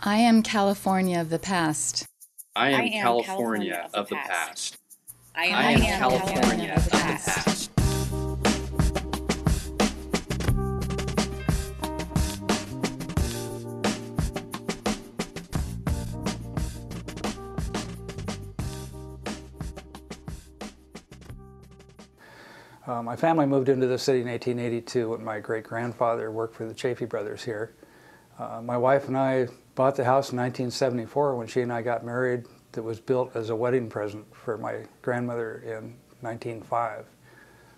I am California of the past. I am California of the past. I I am California of the past. My family moved into the city in 1882 when my great-grandfather worked for the Chafee brothers here. My wife and I bought the house in 1974 when she and I got married. That was built as a wedding present for my grandmother in 1905.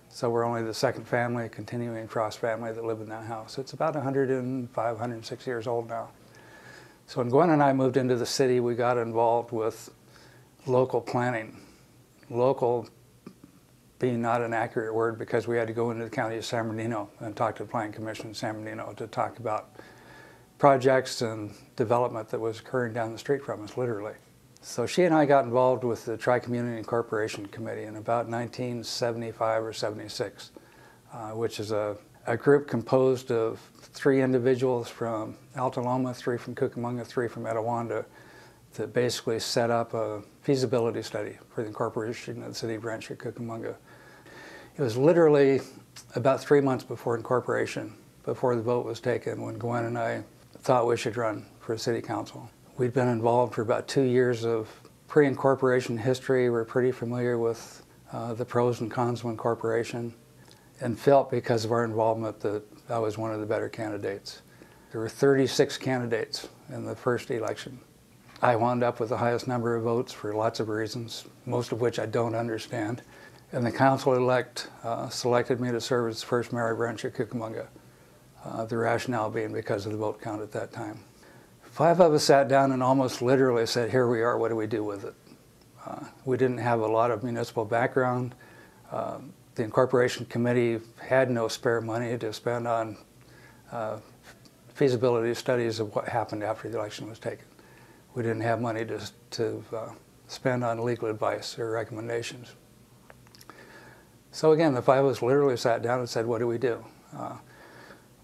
So we're only the second family, continuing Frost family, that lived in that house. It's about 105, 106 years old now. So when Gwen and I moved into the city, we got involved with local planning. Local being not an accurate word because we had to go into the county of San Bernardino and talk to the Planning Commission in San Bernardino to talk about projects and development that was occurring down the street from us, literally. So she and I got involved with the Tri-Community Incorporation Committee in about 1975 or 76, which is a group composed of 3 individuals from Alta Loma, 3 from Cucamonga, 3 from Etiwanda, that basically set up a feasibility study for the incorporation of the city of Rancho Cucamonga. It was literally about 3 months before incorporation, before the vote was taken, when Gwen and I thought we should run for city council. We'd been involved for about 2 years of pre-incorporation history. We're pretty familiar with the pros and cons of incorporation, and felt because of our involvement that I was one of the better candidates. There were 36 candidates in the first election. I wound up with the highest number of votes for lots of reasons, most of which I don't understand. And the council-elect selected me to serve as the first mayor of Rancho Cucamonga, the rationale being because of the vote count at that time. 5 of us sat down and almost literally said, here we are, what do we do with it? We didn't have a lot of municipal background. The incorporation committee had no spare money to spend on feasibility studies of what happened after the election was taken. We didn't have money to spend on legal advice or recommendations. So again, the 5 of us literally sat down and said, what do we do?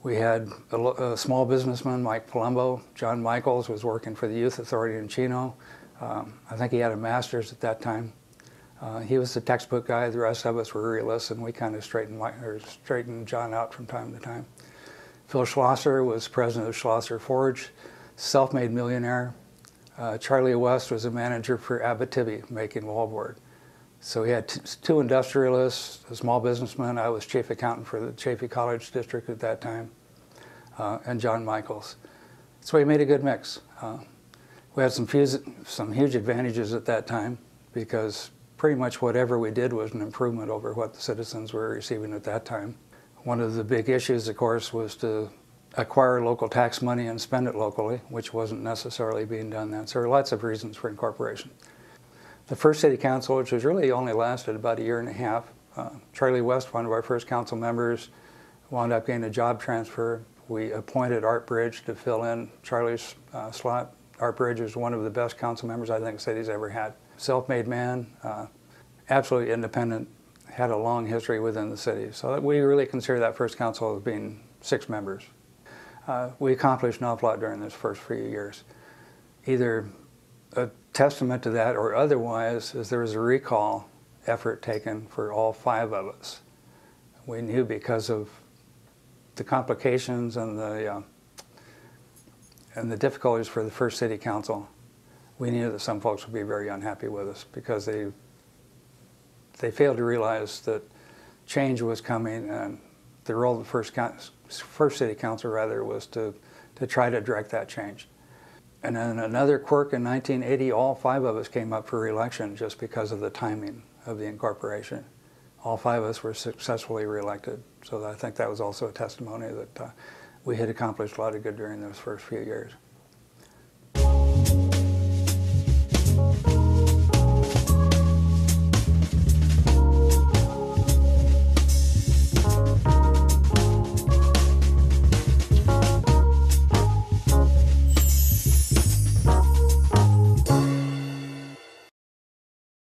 We had a small businessman, Mike Palumbo. John Michaels was working for the Youth Authority in Chino. I think he had a master's at that time. He was the textbook guy. The rest of us were realists, and we kind of straightened John out from time to time. Phil Schlosser was president of Schlosser Forge, self-made millionaire. Charlie West was a manager for Abitibi, making wallboard. So we had 2 industrialists, a small businessman. I was chief accountant for the Chafee College District at that time, and John Michaels. So we made a good mix. We had some huge advantages at that time because pretty much whatever we did was an improvement over what the citizens were receiving at that time. One of the big issues, of course, was to acquire local tax money and spend it locally, which wasn't necessarily being done then. So there are lots of reasons for incorporation. The first city council, which was really only lasted about 1.5 years, Charlie West, one of our first council members, wound up getting a job transfer. We appointed Art Bridge to fill in Charlie's slot. Art Bridge was one of the best council members I think the city's ever had. Self-made man, absolutely independent, had a long history within the city. So we really consider that first council as being 6 members. We accomplished an awful lot during those first few years. Either a testament to that or otherwise is there was a recall effort taken for all 5 of us. We knew because of the complications and the difficulties for the first city council, we knew that some folks would be very unhappy with us because they failed to realize that change was coming, and the role of the first city council was to try to direct that change. And then another quirk in 1980, all 5 of us came up for re-election just because of the timing of the incorporation. All 5 of us were successfully re-elected. So I think that was also a testimony that we had accomplished a lot of good during those first few years.